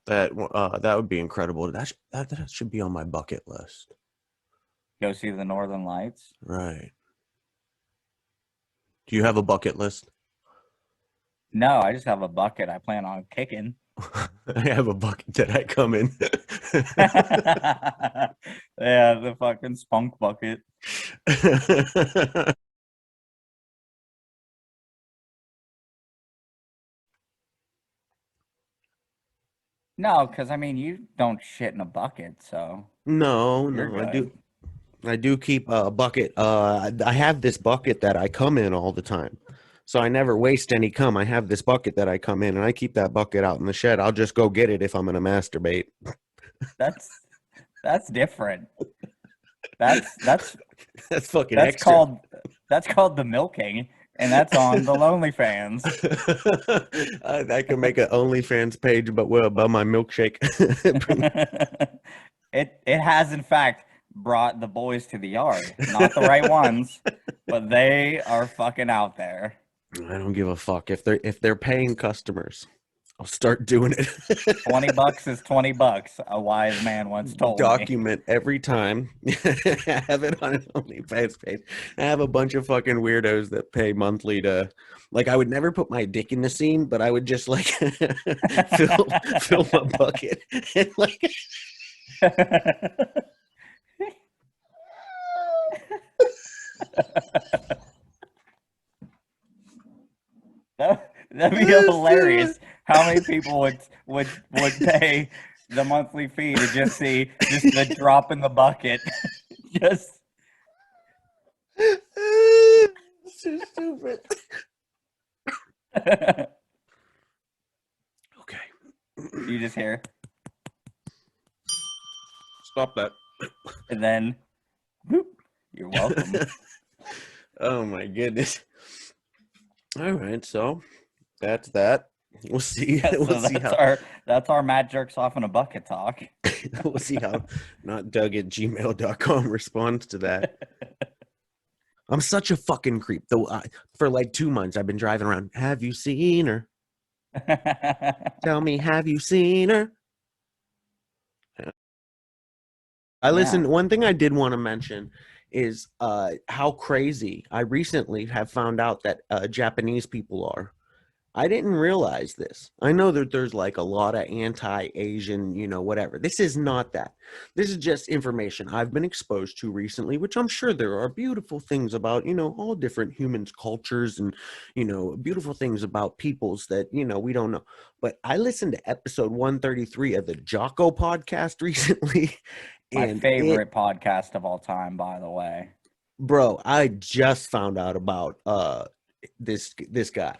That would be incredible. That should be on my bucket list. Go see the Northern Lights. Right. Do you have a bucket list? No, I just have a bucket I plan on kicking. I have a bucket that I come in. Yeah, the fucking spunk bucket. No, because I mean, you don't shit in a bucket, so No, you're no, I good. do. I do keep a bucket. I have this bucket that I come in all the time. So I never waste any cum. I have this bucket that I come in, and I keep that bucket out in the shed. I'll just go get it if I'm going to masturbate. That's different. That's that's That's fucking that's extra. called that's called the milking, and that's on the Lonely Fans. I can make an OnlyFans page, but about my milkshake. It has in fact brought the boys to the yard. Not the right ones, but they are fucking out there. I don't give a fuck if they're paying customers. I'll start doing it. $20 is $20. A wise man once told me. Document every time. Have it on an OnlyFans page. I have a bunch of fucking weirdos that pay monthly to, like, I would never put my dick in the scene, but I would just like fill my bucket and like. That'd be hilarious. How many people would pay the monthly fee to just see just the drop in the bucket? Just It's so stupid. Okay. you just hear, Stop that. and then whoop, you're welcome. Oh my goodness. All right, so that's that. We'll see. So We'll see how. that's our Matt jerks off in a bucket talk. We'll see how not Doug at gmail.com responds to that. I'm such a fucking creep. Though for like 2 months, I've been driving around. Have you seen her? Tell me, have you seen her? I listened. One thing I did want to mention is how crazy I recently have found out that Japanese people are. I didn't realize this. I know that there's like a lot of anti-Asian, whatever. This is not that. This is just information I've been exposed to recently, which I'm sure there are beautiful things about, all different humans, cultures, and, beautiful things about peoples that, we don't know. But I listened to episode 133 of the Jocko podcast recently. My favorite podcast of all time, by the way. Bro, I just found out about this guy.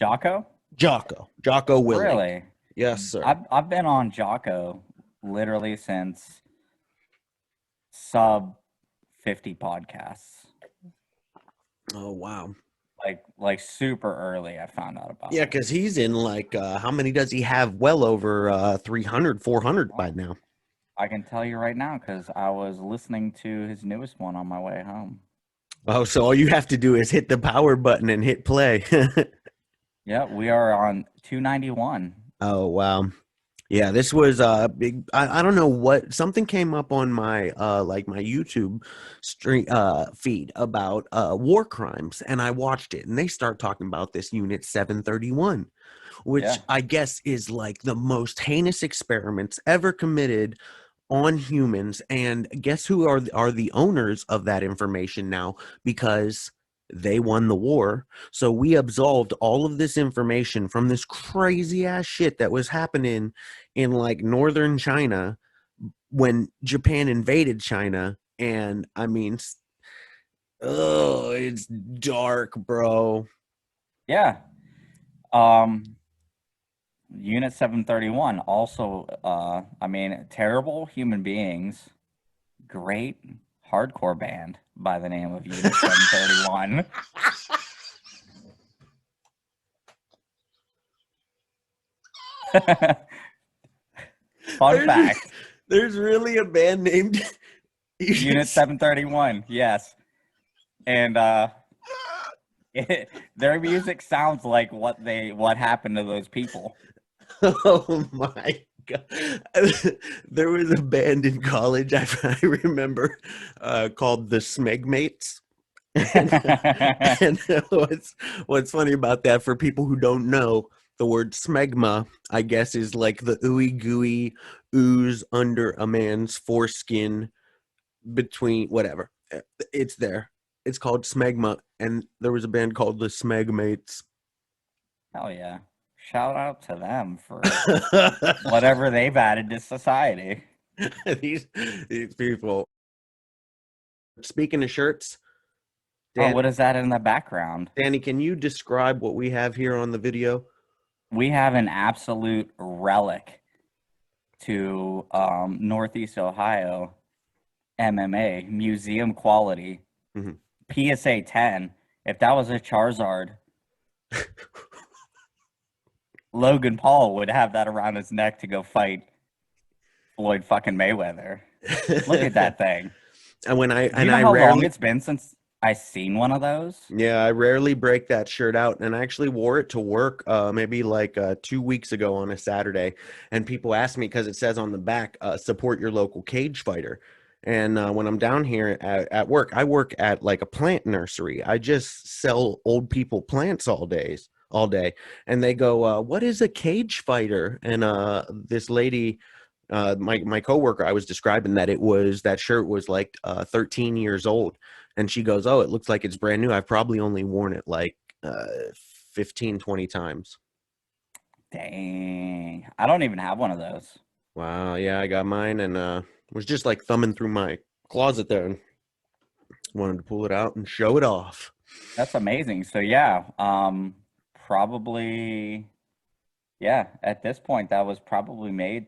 Jocko Willink. Really? Yes, sir. I've been on Jocko literally since sub 50 podcasts. Oh wow. Like super early I found out about it. Yeah, because he's in like how many does he have? Well over 300, 400 by now. I can tell you right now because I was listening to his newest one on my way home. Oh, so all you have to do is hit the power button and hit play. Yeah, we are on 291. Oh, wow. Yeah, this was big. I don't know what, something came up on my like my YouTube stream feed about war crimes, and I watched it, and they start talking about this Unit 731, which I guess is like the most heinous experiments ever committed on humans. And guess who are the owners of that information now, because they won the war. So we absolved all of this information from this crazy ass shit that was happening in like northern China when Japan invaded China. And I mean, oh, it's dark, bro. Yeah. Unit 731 also, I mean, terrible human beings, great hardcore band by the name of Unit 731. Fun fact. There's really a band named Unit 731, yes. And their music sounds like what happened to those people. Oh my God. There was a band in college I remember called the Smegmates. And, and what's funny about that, for people who don't know, the word smegma, I guess, is like the ooey gooey ooze under a man's foreskin between whatever. It's there. It's called smegma, and there was a band called the Smegmates. Hell yeah. Shout out to them for whatever they've added to society. these these people. Speaking of shirts, Oh, Dan, what is that in the background? Danny, can you describe what we have here on the video? We have an absolute relic to Northeast Ohio MMA, museum quality, Mhm. PSA 10. If that was a Charizard, Logan Paul would have that around his neck to go fight Floyd fucking Mayweather. Look at that thing. And when I Do you and know I how long rarely, it's been since I seen one of those? yeah, I rarely break that shirt out, and I actually wore it to work maybe like 2 weeks ago on a Saturday, and people ask me because it says on the back, support your local cage fighter. And when I'm down here at work, I work at like a plant nursery. I just sell old people plants all day, and they go, "What is a cage fighter?" And this lady, my coworker, I was describing that that shirt was like 13 years old, and she goes, "Oh, it looks like it's brand new. I've probably only worn it like 15, 20 times." Dang. I don't even have one of those. Wow, yeah, I got mine, and was just like thumbing through my closet there and wanted to pull it out and show it off. That's amazing. So yeah, probably yeah, at this point that was probably made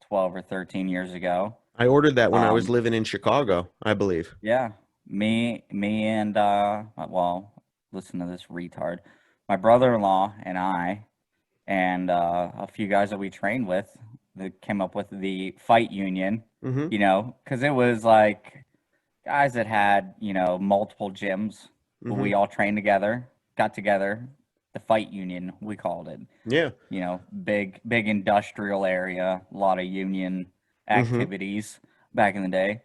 12 or 13 years ago. I ordered that when I was Um, living in Chicago, I believe. yeah, me and well, listen to this retard. My brother-in-law and I and a few guys that we trained with that came up with the fight union, Mm-hmm. because it was like guys that had, multiple gyms, but Mm-hmm. we all trained together, got together, the fight union, we called it. Yeah. Big industrial area, a lot of union Mm-hmm. activities back in the day.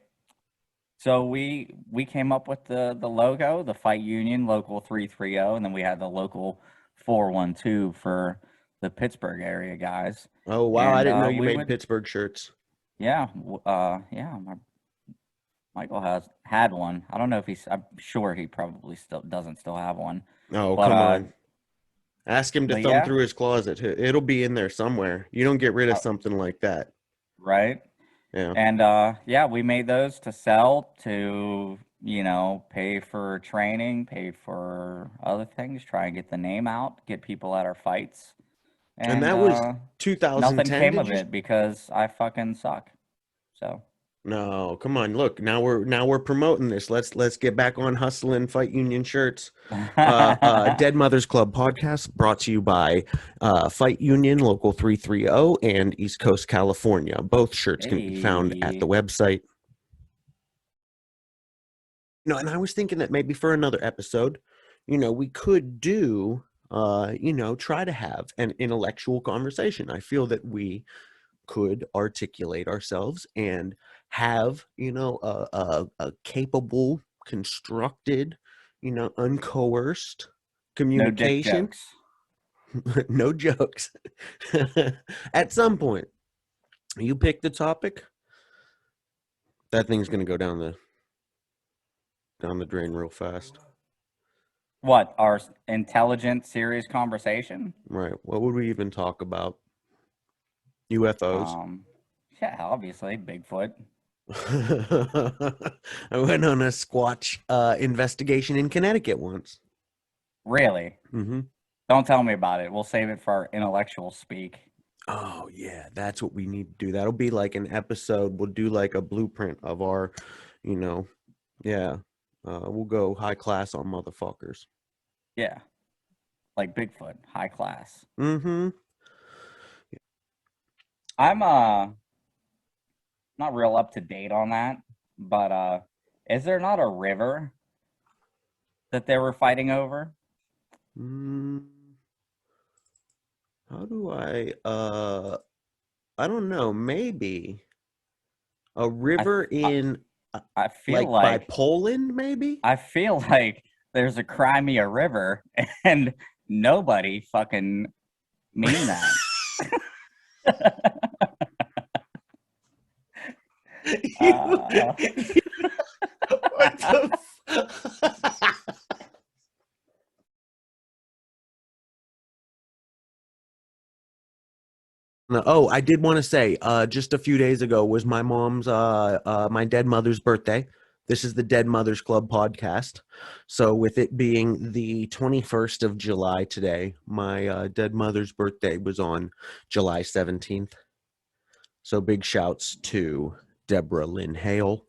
So we came up with the logo, the fight union, local 330, and then we had the local 412 for the Pittsburgh area guys. Oh wow, I And didn't know you we made would, Pittsburgh shirts. yeah, Michael has had one. I don't know if I'm sure he probably still doesn't still have one. Oh, But come on. Ask him to but thumb yeah, through his closet. It'll be in there somewhere. You don't get rid of uh, something like that. right. Yeah. And yeah, we made those to sell, to, pay for training, pay for other things, try and get the name out, get people at our fights. And And that was nothing 2010, came did of you? it because I fucking suck. So No, come on. Look, now we're promoting this. Let's get back on hustling fight union shirts. Dead Mothers Club podcast brought to you by Fight Union Local 330 and East Coast California. Both shirts can be found at the hey, website. And I was thinking that maybe for another episode, we could do try to have an intellectual conversation. I feel that we could articulate ourselves and have a capable, constructed, uncoerced no dick communication. jokes. No jokes. At some point you pick the topic, that thing's going to go down the drain real fast. What, our intelligent, serious conversation? Right, what would we even talk about? UFOs. Um, yeah, obviously, Bigfoot. I went on a Squatch investigation in Connecticut once. Really? Hmm. Don't tell me about it. We'll save it for our intellectual speak. Oh yeah, that's what we need to do. That'll be like an episode. We'll do like a blueprint of our, you know, yeah. We'll go high class on motherfuckers. Yeah, like Bigfoot, high class. Mm-hmm. I'm not real up to date on that, but is there not a river that they were fighting over? Mm, How do I don't know, maybe a I river I, in I feel like by like Poland, maybe? I feel like there's a Crimea River and nobody fucking mean that. You, Uh, what the No, oh, I did want to say, just a few days ago was my mom's, my dead mother's birthday. This is the Dead Mothers Club podcast. So, with it being the 21st of July today, my dead mother's birthday was on July 17th. So, big shouts to Deborah Lynn Hale